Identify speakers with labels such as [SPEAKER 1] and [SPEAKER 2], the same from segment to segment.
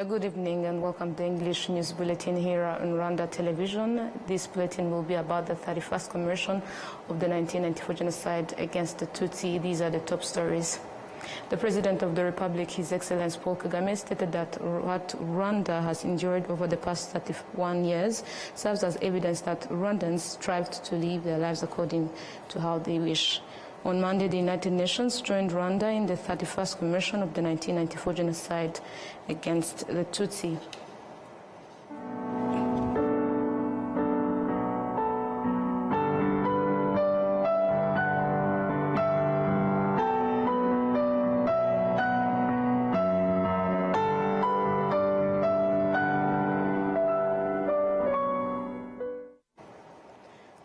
[SPEAKER 1] Good evening and welcome to the English News Bulletin here on Rwanda Television. This bulletin will be about the 31st commemoration of the 1994 genocide against the Tutsi. These are the top stories. The President of the Republic, His Excellency Paul Kagame, stated that what Rwanda has endured over the past 31 years serves as evidence that Rwandans strived to live their lives according to how they wish. On Monday, the United Nations joined Rwanda in the 31st commemoration of the 1994 genocide against the Tutsi.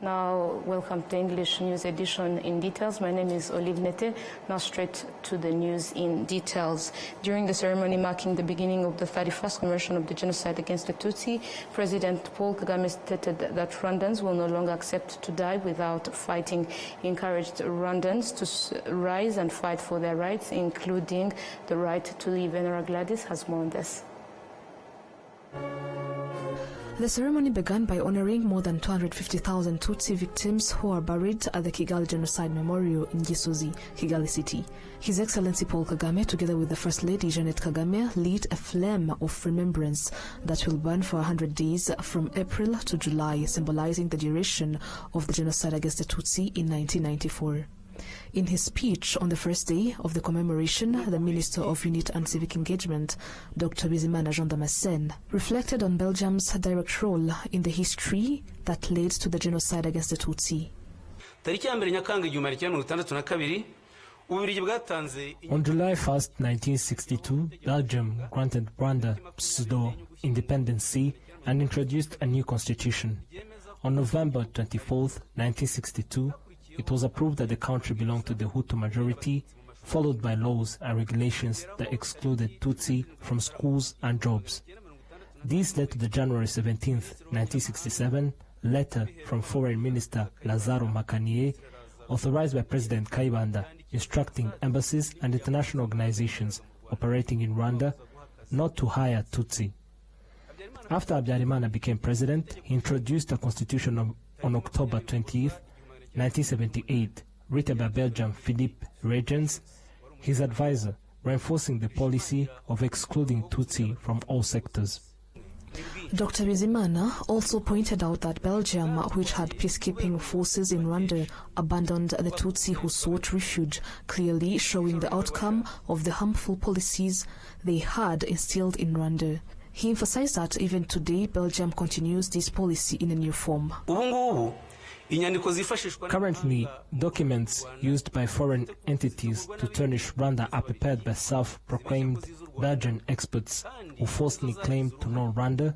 [SPEAKER 1] Now, welcome to English News Edition in details. My name is Olive Nete. Now straight to the news in details. During the ceremony marking the beginning of the 31st commemoration of the genocide against the Tutsi, President Paul Kagame stated that Rwandans will no longer accept to die without fighting. He encouraged Rwandans to rise and fight for their rights, including the right to live. Venera Gladys has more on this.
[SPEAKER 2] The ceremony began by honoring more than 250,000 Tutsi victims who are buried at the Kigali Genocide Memorial in Gisozi, Kigali City. His Excellency Paul Kagame, together with the First Lady Jeanette Kagame, lit a flame of remembrance that will burn for 100 days from April to July, symbolizing the duration of the genocide against the Tutsi in 1994. In his speech on the first day of the commemoration, the Minister of Unity and Civic Engagement, Dr. Bizimana Jean Damascene, reflected on Belgium's direct role in the history that led to the genocide against the Tutsi.
[SPEAKER 3] On July 1st, 1962, Belgium granted Rwanda pseudo-independency and introduced a new constitution. On November 24th, 1962, it was approved that the country belonged to the Hutu majority, followed by laws and regulations that excluded Tutsi from schools and jobs. This led to the January 17, 1967, letter from Foreign Minister Lazaro Makaniye, authorized by President Kayibanda, instructing embassies and international organizations operating in Rwanda not to hire Tutsi. After Habyarimana became president, he introduced a constitution on October 20th, 1978, written by Belgian Philippe Regens, his advisor, reinforcing the policy of excluding Tutsi from all sectors.
[SPEAKER 2] Dr. Bizimana also pointed out that Belgium, which had peacekeeping forces in Rwanda, abandoned the Tutsi who sought refuge, clearly showing the outcome of the harmful policies they had instilled in Rwanda. He emphasized that even today, Belgium continues this policy in a new form.
[SPEAKER 3] Currently, documents used by foreign entities to tarnish Rwanda are prepared by self-proclaimed Belgian experts who falsely claim to know Rwanda.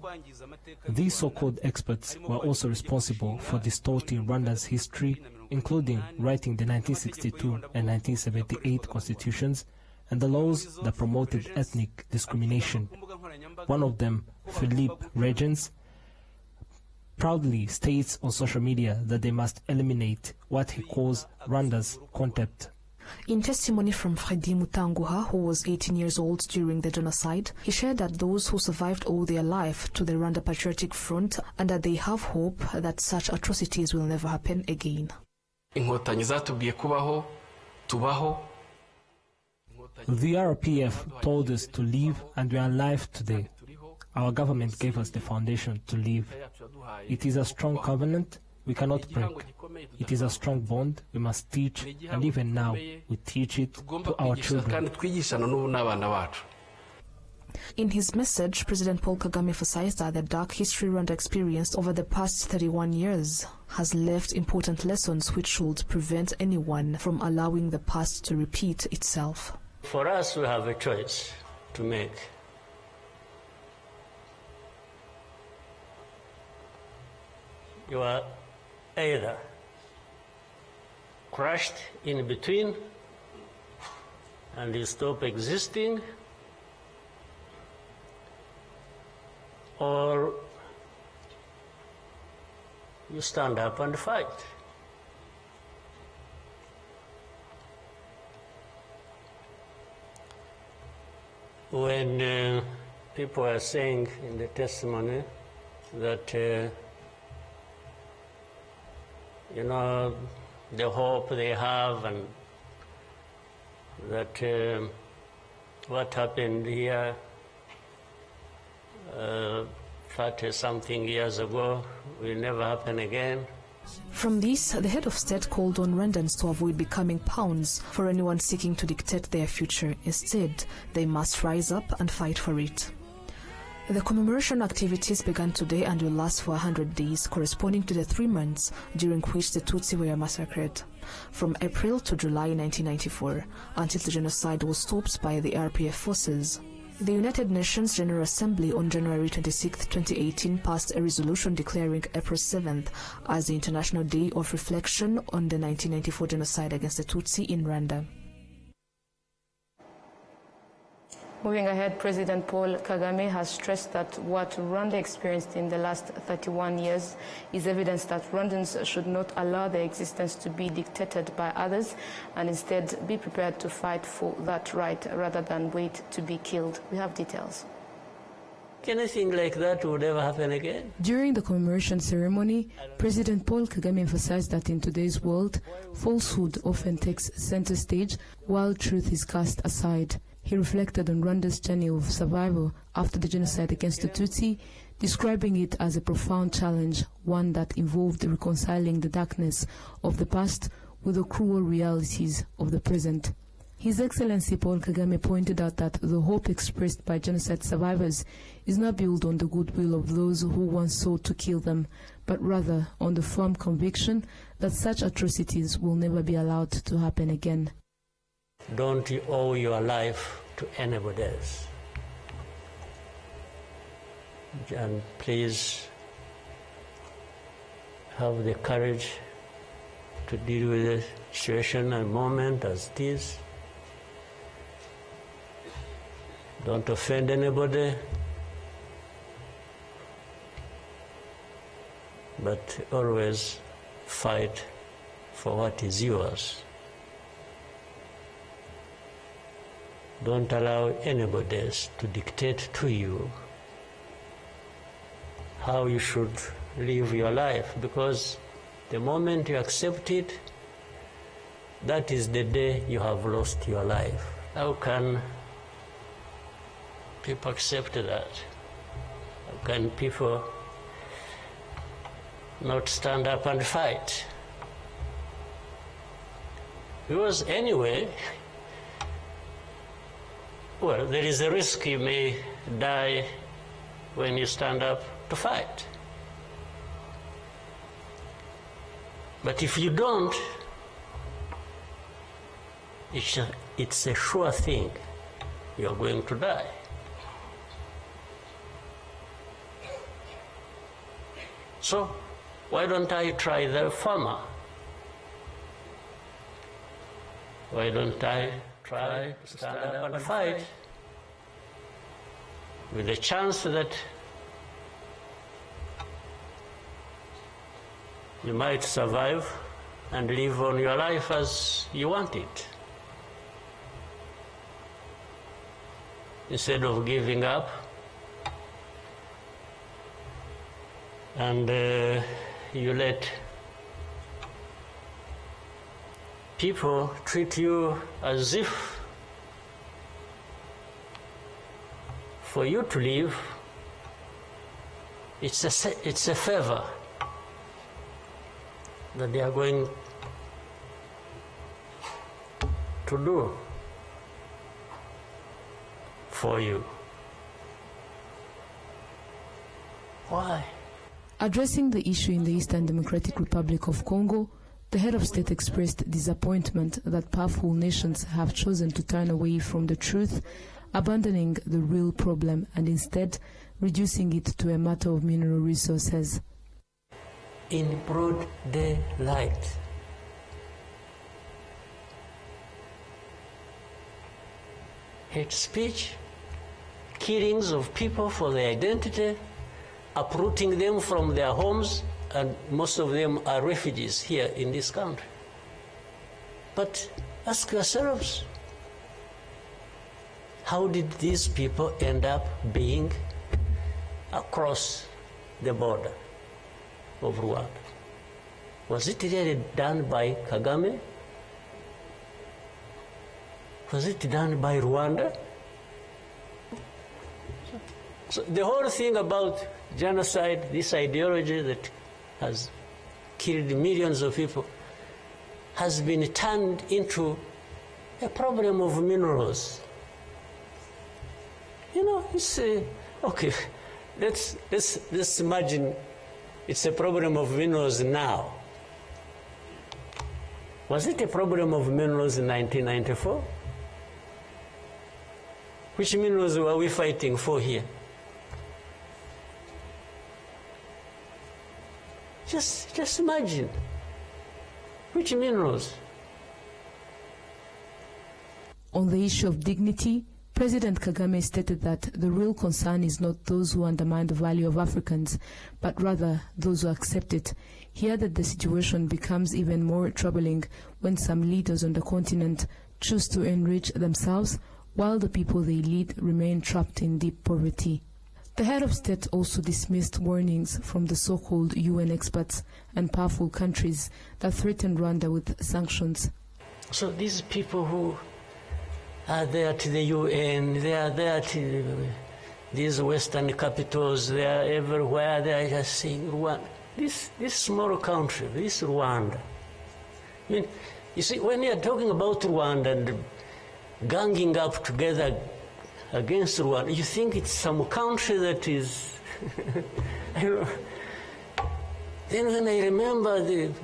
[SPEAKER 3] These so-called experts were also responsible for distorting Rwanda's history, including writing the 1962 and 1978 constitutions and the laws that promoted ethnic discrimination. One of them, Philippe Regens, proudly states on social media that they must eliminate what he calls Rwanda's contempt.
[SPEAKER 2] In testimony from Fredi Mutanguha, who was 18 years old during the genocide, he shared that those who survived owe their life to the Rwanda Patriotic Front and that they have hope that such atrocities will never happen again.
[SPEAKER 3] The RPF told us to live and we are alive today. Our government gave us the foundation to live. It is a strong covenant we cannot break. It is a strong bond we must teach, and even now we teach it to our children.
[SPEAKER 2] In his message, President Paul Kagame emphasized that the dark history Rwanda experienced over the past 31 years has left important lessons which should prevent anyone from allowing the past to repeat itself.
[SPEAKER 4] For us, we have a choice to make. You are either crushed in between and you stop existing, or you stand up and fight. When people are saying in the testimony that, you know, the hope they have and that what happened here 30-something years ago will never happen again.
[SPEAKER 2] From this, the head of state called on Rwandans to avoid becoming pawns for anyone seeking to dictate their future. Instead, they must rise up and fight for it. The commemoration activities began today and will last for 100 days, corresponding to the 3 months during which the Tutsi were massacred, from April to July 1994, until the genocide was stopped by the RPF forces. The United Nations General Assembly on January 26, 2018 passed a resolution declaring April 7th as the International Day of Reflection on the 1994 genocide against the Tutsi in Rwanda.
[SPEAKER 1] Moving ahead, President Paul Kagame has stressed that what Rwanda experienced in the last 31 years is evidence that Rwandans should not allow their existence to be dictated by others and instead be prepared to fight for that right rather than wait to be killed. We have details.
[SPEAKER 4] Anything like that would ever happen again?
[SPEAKER 1] During the commemoration ceremony, President Paul Kagame emphasized that in today's world, falsehood often takes center stage while truth is cast aside. He reflected on Rwanda's journey of survival after the genocide against the Tutsi, describing it as a profound challenge, one that involved reconciling the darkness of the past with the cruel realities of the present. His Excellency Paul Kagame pointed out that the hope expressed by genocide survivors is not built on the goodwill of those who once sought to kill them, but rather on the firm conviction that such atrocities will never be allowed to happen again.
[SPEAKER 4] Don't you owe your life to anybody else. And please have the courage to deal with the situation and moment as it is. Don't offend anybody, but always fight for what is yours. Don't allow anybody else to dictate to you how you should live your life, because the moment you accept it, that is the day you have lost your life. How can people accept that? How can people not stand up and fight? Because anyway, well, there is a risk you may die when you stand up to fight. But if you don't, it's a sure thing you're going to die. So why don't I try the former? Why don't I try to stand up and fight with the chance that you might survive and live on your life as you want it, instead of giving up and you let people treat you as if for you to live, it's a favor that they are going to do for you. Why?
[SPEAKER 1] Addressing the issue in the Eastern Democratic Republic of Congo, the head of state expressed disappointment that powerful nations have chosen to turn away from the truth, abandoning the real problem and instead reducing it to a matter of mineral resources.
[SPEAKER 4] In broad daylight, hate speech, killings of people for their identity, uprooting them from their homes, and most of them are refugees here in this country. But ask yourselves, how did these people end up being across the border of Rwanda? Was it really done by Kagame? Was it done by Rwanda? So the whole thing about genocide, this ideology that has killed millions of people, has been turned into a problem of minerals. You know, it's okay. Let's imagine it's a problem of minerals now. Was it a problem of minerals in 1994? Which minerals were we fighting for here? Just imagine. Which minerals?
[SPEAKER 2] On the issue of dignity, President Kagame stated that the real concern is not those who undermine the value of Africans, but rather those who accept it. He added the situation becomes even more troubling when some leaders on the continent choose to enrich themselves while the people they lead remain trapped in deep poverty. The head of state also dismissed warnings from the so-called UN experts and powerful countries that threaten Rwanda with sanctions.
[SPEAKER 4] So these people who are there to the UN, they are there to these Western capitals, they are everywhere, they are just saying, Rwanda. This small country, this Rwanda. I mean, you see, when you are talking about Rwanda and ganging up together against Rwanda, you think it's some country that is, you know. Then when I remember the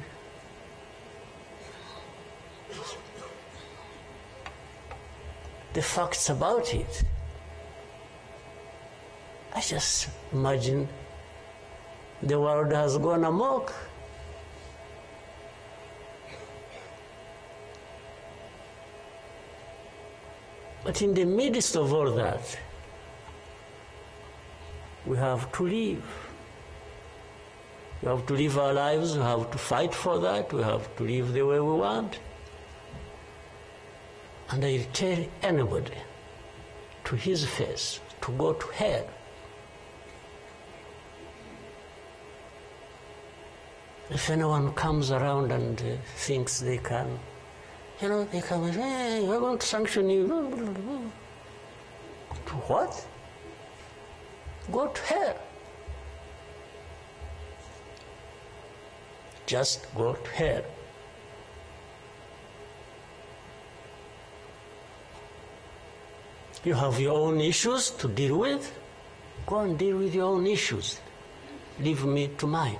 [SPEAKER 4] facts about it, I just imagine the world has gone amok. But in the midst of all that, we have to live. We have to live our lives, we have to fight for that, we have to live the way we want. And I tell anybody to his face to go to hell. If anyone comes around and thinks they can, you know, they come and say, hey, we're going to sanction you. To what? Go to hell. Just go to hell. You have your own issues to deal with. Go and deal with your own issues. Leave me to mine.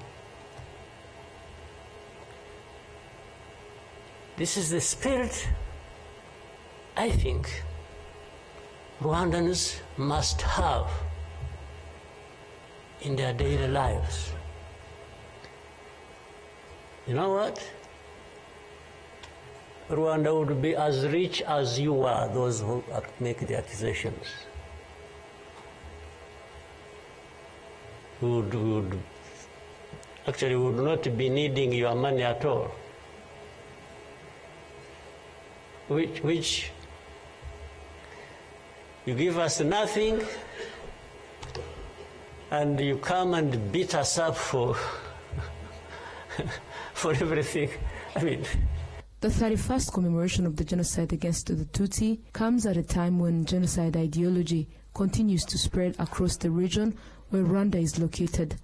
[SPEAKER 4] This is the spirit, I think, Rwandans must have in their daily lives. You know what? Rwanda would be as rich as you are, those who make the accusations. Would actually would not be needing your money at all. Which you give us nothing and you come and beat us up for for everything. I mean,
[SPEAKER 2] the 31st commemoration of the genocide against the Tutsi comes at a time when genocide ideology continues to spread across the region where Rwanda is located.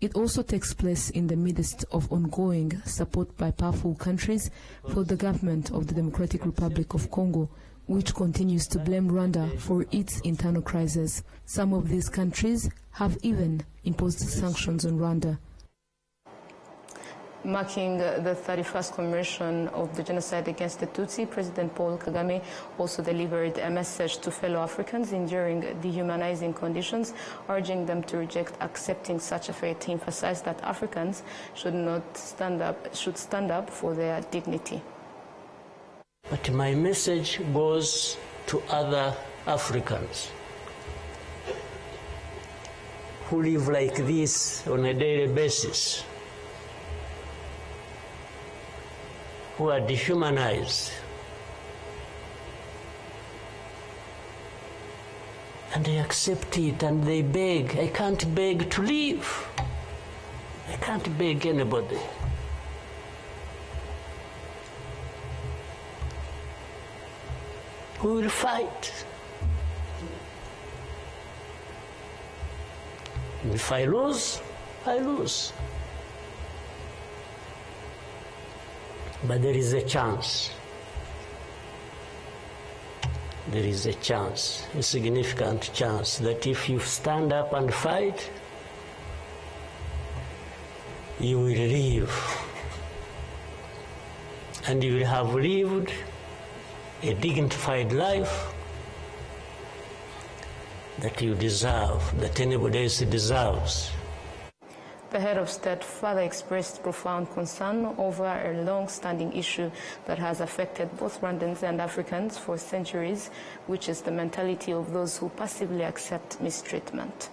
[SPEAKER 2] It also takes place in the midst of ongoing support by powerful countries for the government of the Democratic Republic of Congo, which continues to blame Rwanda for its internal crisis. Some of these countries have even imposed sanctions on Rwanda.
[SPEAKER 1] Marking the 31st commemoration of the genocide against the Tutsi, President Paul Kagame also delivered a message to fellow Africans enduring dehumanizing conditions, urging them to reject accepting such a fate. He emphasized that Africans should stand up for their dignity.
[SPEAKER 4] But my message goes to other Africans who live like this on a daily basis, who are dehumanized. And they accept it and they beg. I can't beg to leave. I can't beg anybody. We will fight. And if I lose, I lose. But there is a chance. There is a chance, a significant chance, that if you stand up and fight, you will live. And you will have lived a dignified life that you deserve, that anybody else deserves.
[SPEAKER 1] The head of state further expressed profound concern over a long-standing issue that has affected both Rwandans and Africans for centuries, which is the mentality of those who passively accept mistreatment.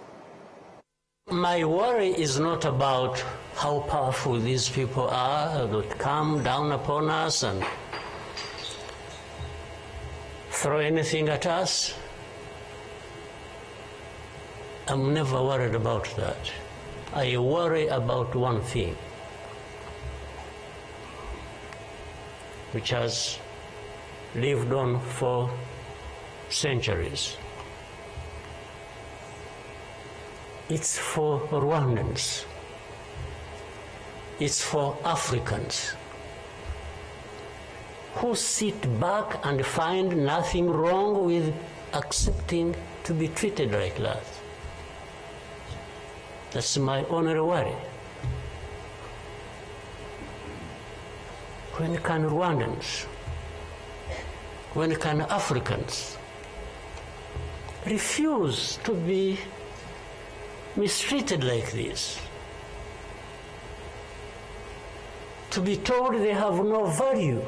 [SPEAKER 4] My worry is not about how powerful these people are that come down upon us and throw anything at us. I'm never worried about that. I worry about one thing, which has lived on for centuries. It's for Rwandans. It's for Africans who sit back and find nothing wrong with accepting to be treated like that. That's my only worry. When can Rwandans, when can Africans refuse to be mistreated like this? To be told they have no value,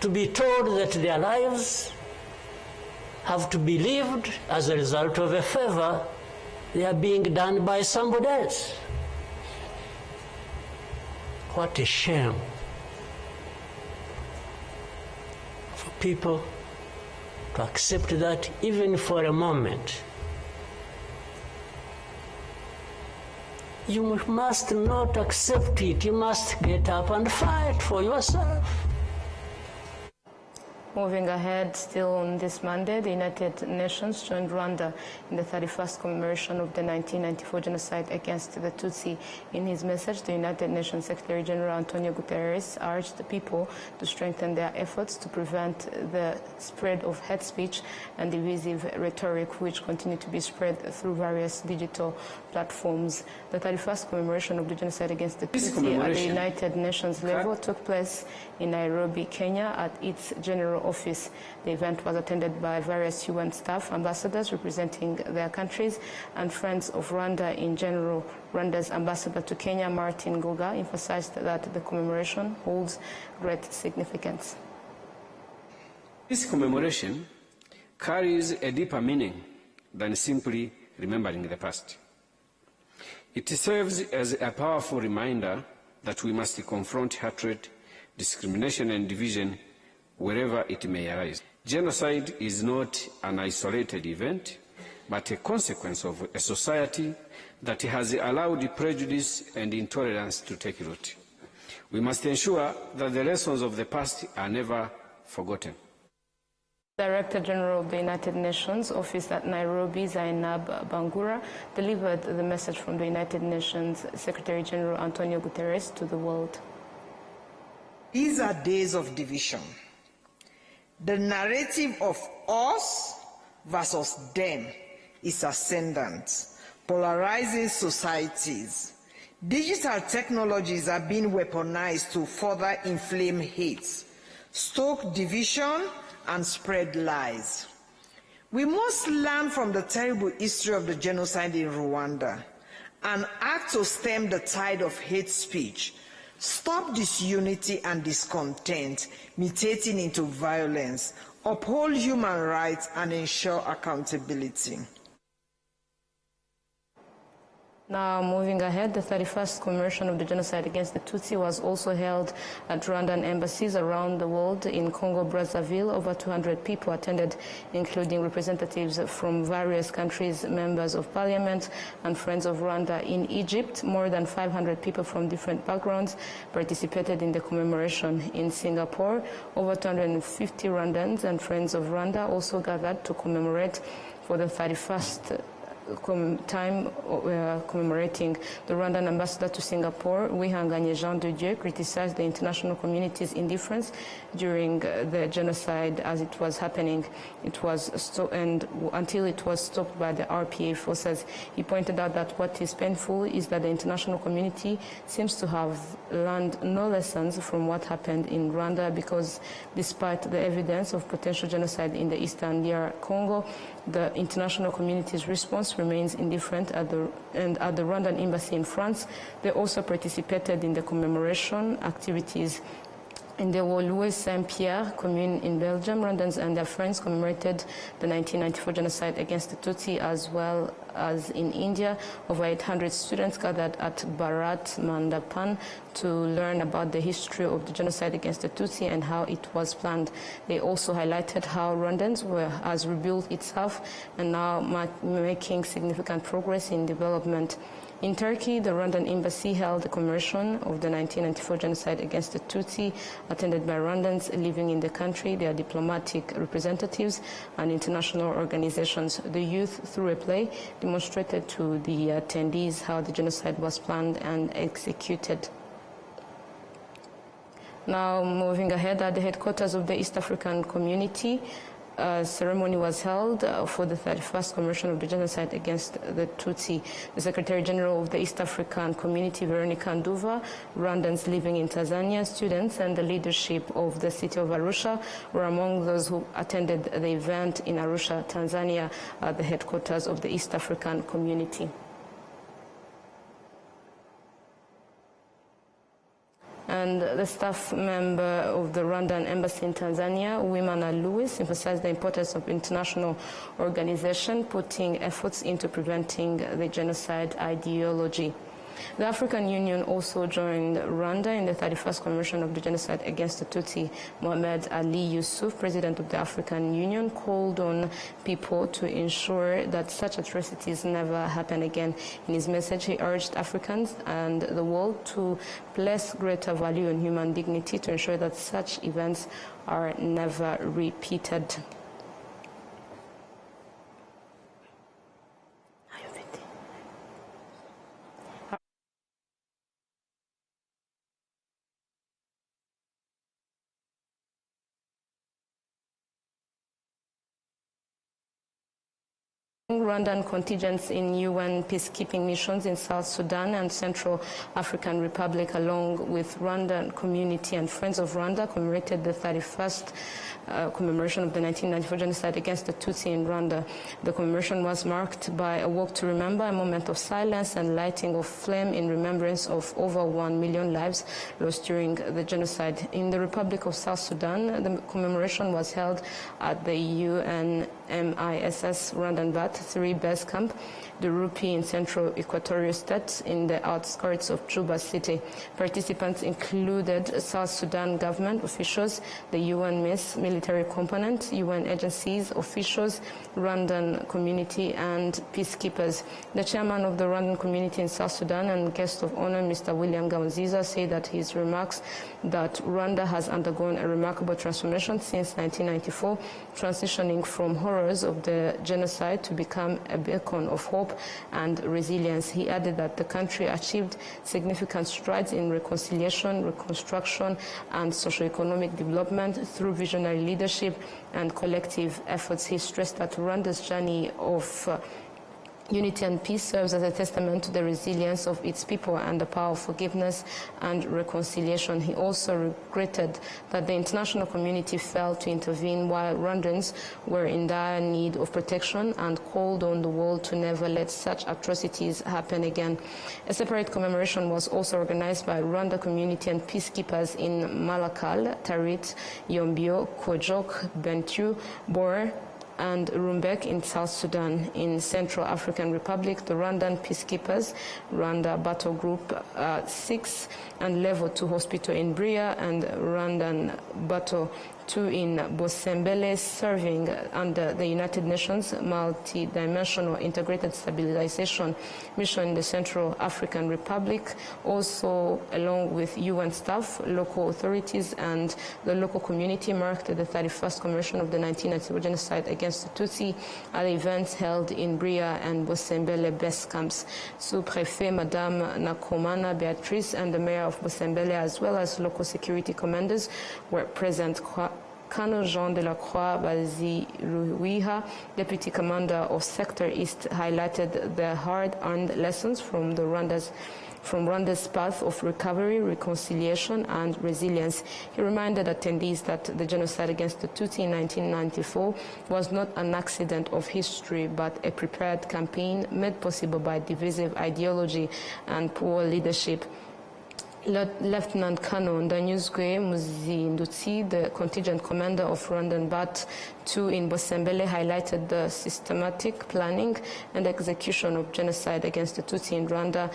[SPEAKER 4] to be told that their lives have to be lived as a result of a favor they are being done by somebody else. What a shame for people to accept that even for a moment. You must not accept it. You must get up and fight for yourself.
[SPEAKER 1] Moving ahead, still on this Monday, the United Nations joined Rwanda in the 31st commemoration of the 1994 genocide against the Tutsi. In his message, the United Nations Secretary General Antonio Guterres urged the people to strengthen their efforts to prevent the spread of hate speech and divisive rhetoric, which continue to be spread through various digital platforms. The 31st commemoration of the genocide against the Tutsi at the United Nations level took place in Nairobi, Kenya, at its general office. The event was attended by various UN staff, ambassadors representing their countries, and friends of Rwanda in general. Rwanda's ambassador to Kenya, Martin Goga, emphasized that the commemoration holds great significance.
[SPEAKER 5] This commemoration carries a deeper meaning than simply remembering the past. It serves as a powerful reminder that we must confront hatred, discrimination, and division wherever it may arise. Genocide is not an isolated event, but a consequence of a society that has allowed prejudice and intolerance to take root. We must ensure that the lessons of the past are never forgotten.
[SPEAKER 1] Director General of the United Nations Office at Nairobi, Zainab Bangura, delivered the message from the United Nations Secretary General Antonio Guterres to the world.
[SPEAKER 6] These are days of division. The narrative of us versus them is ascendant, polarizing societies. Digital technologies are being weaponized to further inflame hate, stoke division, and spread lies. We must learn from the terrible history of the genocide in Rwanda and act to stem the tide of hate speech, stop disunity and discontent mutating into violence, uphold human rights, and ensure accountability.
[SPEAKER 1] Now, moving ahead, the 31st commemoration of the genocide against the Tutsi was also held at Rwandan embassies around the world. In Congo, Brazzaville, over 200 people attended, including representatives from various countries, members of parliament, and friends of Rwanda. In Egypt, more than 500 people from different backgrounds participated in the commemoration. In Singapore, over 250 Rwandans and friends of Rwanda also gathered to commemorate for the 31st time commemorating. The Rwandan ambassador to Singapore, Wihanganye Jean de Dieu, criticized the international community's indifference during the genocide as it was happening. It was until it was stopped by the RPA forces. He pointed out that what is painful is that the international community seems to have learned no lessons from what happened in Rwanda, because despite the evidence of potential genocide in the eastern DR Congo, the international community's response remains indifferent. At the Rwandan embassy in France, they also participated in the commemoration activities. In the Woluwe Saint-Pierre commune in Belgium, Rwandans and their friends commemorated the 1994 genocide against the Tutsi, as well as in India. Over 800 students gathered at Bharat Mandapan to learn about the history of the genocide against the Tutsi and how it was planned. They also highlighted how Rwandans has rebuilt itself and now making significant progress in development. In Turkey, the Rwandan embassy held a commemoration of the 1994 genocide against the Tutsi, attended by Rwandans living in the country, their diplomatic representatives, and international organizations. The youth, through a play, demonstrated to the attendees how the genocide was planned and executed. Now, moving ahead, at the headquarters of the East African Community, a ceremony was held for the 31st commemoration of the genocide against the Tutsi. The Secretary General of the East African Community, Veronica Nduva, Rwandans living in Tanzania, students, and the leadership of the city of Arusha were among those who attended the event in Arusha, Tanzania, at the headquarters of the East African Community. And the staff member of the Rwandan embassy in Tanzania, Wimana Lewis, emphasized the importance of international organization putting efforts into preventing the genocide ideology. The African Union also joined Rwanda in the 31st commemoration of the genocide against the Tutsi. Mohamed Ali Yusuf, president of the African Union, called on people to ensure that such atrocities never happen again. In his message, he urged Africans and the world to place greater value on human dignity to ensure that such events are never repeated. Rwandan contingents in UN peacekeeping missions in South Sudan and Central African Republic, along with Rwandan community and Friends of Rwanda, commemorated the 31st commemoration of the 1994 genocide against the Tutsi in Rwanda. The commemoration was marked by a walk to remember, a moment of silence, and lighting of flame in remembrance of over 1 million lives lost during the genocide. In the Republic of South Sudan, the commemoration was held at the UNMISS Rwandan Bat 3 base camp, the Rupi in Central Equatorial State in the outskirts of Juba City. Participants included South Sudan government officials, the UN military component, UN agencies, officials, Rwandan community, and peacekeepers. The chairman of the Rwandan community in South Sudan and guest of honor, Mr. William Gaunziza, said that his remarks that Rwanda has undergone a remarkable transformation since 1994, transitioning from horrors of the genocide to become a beacon of hope and resilience. He added that the country achieved significant strides in reconciliation, reconstruction, and socio-economic development through visionary leadership and collective efforts. He stressed that Rwanda's journey of unity and peace serves as a testament to the resilience of its people and the power of forgiveness and reconciliation. He also regretted that the international community failed to intervene while Rwandans were in dire need of protection, and called on the world to never let such atrocities happen again. A separate commemoration was also organized by Rwanda community and peacekeepers in Malakal, Tarit, Yombio, Kojok, Bentiu, Bor, and Rumbek in South Sudan. In Central African Republic, the Rwandan peacekeepers, Rwanda Battle Group 6 and Level 2 Hospital in Bria, and Rwandan Battle 2 in Bosembele, serving under the United Nations Multi-Dimensional Integrated Stabilization Mission in the Central African Republic, also along with UN staff, local authorities, and the local community, marked the 31st commemoration of the 1994 genocide against the Tutsi at events held in Bria and Bosembele base camps. Sous-Préfet Madame Nakomana Beatrice and the Mayor of Bosembele, as well as local security commanders, were present. Colonel Jean de la Croix Baziruiha, Deputy Commander of Sector East, highlighted the hard-earned lessons from Rwanda's path of recovery, reconciliation, and resilience. He reminded attendees that the genocide against the Tutsi in 1994 was not an accident of history, but a prepared campaign made possible by divisive ideology and poor leadership. Lieutenant Colonel Ndanyuzwe Muzindutsi, the contingent commander of Rwandan BAT 2 in Bosembele, highlighted the systematic planning and execution of genocide against the Tutsi in Rwanda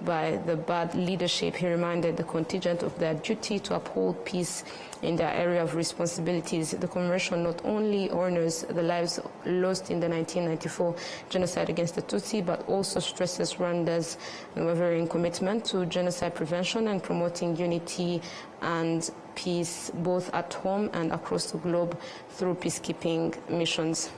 [SPEAKER 1] by the BAT leadership. He reminded the contingent of their duty to uphold peace in their area of responsibilities. The commemoration not only honors the lives lost in the 1994 genocide against the Tutsi, but also stresses Rwanda's unwavering commitment to genocide prevention and promoting unity and peace both at home and across the globe through peacekeeping missions.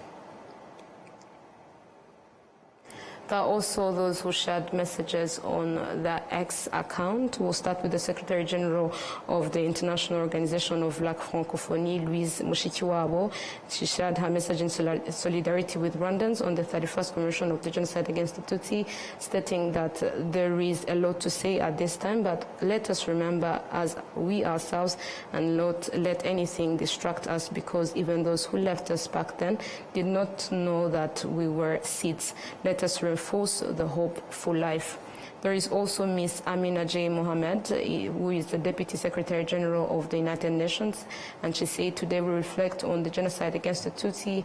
[SPEAKER 1] There are also those who shared messages on the X account. We'll start with the Secretary General of the International Organization of Black Francophonie, Louise Mushikiwabo. She shared her message in solidarity with Rwandans on the 31st commemoration of the genocide against the Tutsi, stating that there is a lot to say at this time, but let us remember as we ourselves and not let anything distract us, because even those who left us back then did not know that we were seeds. Let us reinforce the hope for life. There is also Ms. Amina J. Mohamed, who is the Deputy Secretary General of the United Nations, and she said, today we reflect on the genocide against the Tutsi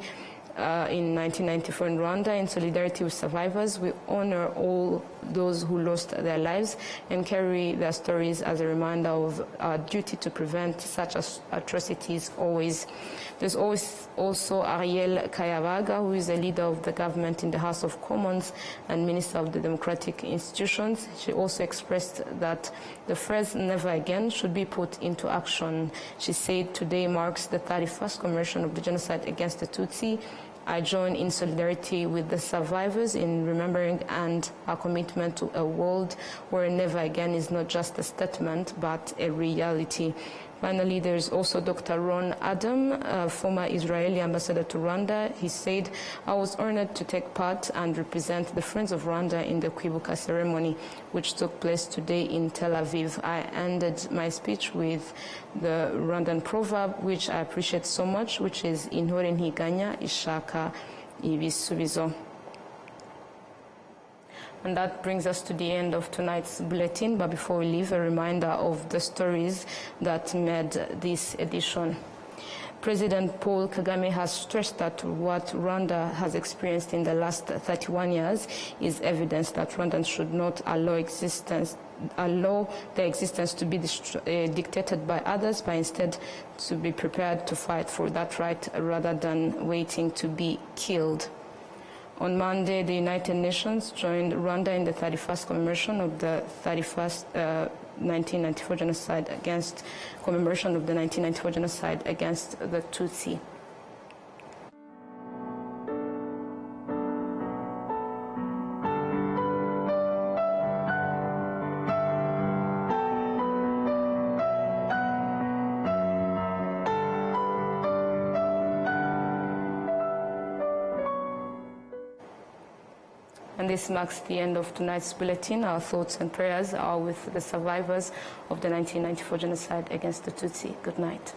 [SPEAKER 1] in 1994 in Rwanda. In solidarity with survivors, we honor all those who lost their lives and carry their stories as a reminder of our duty to prevent such atrocities always. There's also Ariel Kayavaga, who is a leader of the government in the House of Commons and Minister of the Democratic Institutions. She also expressed that the phrase "never again" should be put into action. She said, today marks the 31st commemoration of the genocide against the Tutsi. I join in solidarity with the survivors in remembering and our commitment to a world where never again is not just a statement, but a reality. Finally, there is also Dr. Ron Adam, former Israeli ambassador to Rwanda. He said, I was honored to take part and represent the Friends of Rwanda in the Kwibuka ceremony, which took place today in Tel Aviv. I ended my speech with the Rwandan proverb, which I appreciate so much, which is Intore ntiganya ishaka ibisubizo. And that brings us to the end of tonight's bulletin. But before we leave, a reminder of the stories that made this edition. President Paul Kagame has stressed that what Rwanda has experienced in the last 31 years is evidence that Rwandans should not allow their existence to be dictated by others, but instead to be prepared to fight for that right rather than waiting to be killed. On Monday, the United Nations joined Rwanda in the 31st commemoration of the 1994 genocide against the Tutsi. And this marks the end of tonight's bulletin. Our thoughts and prayers are with the survivors of the 1994 genocide against the Tutsi. Good night.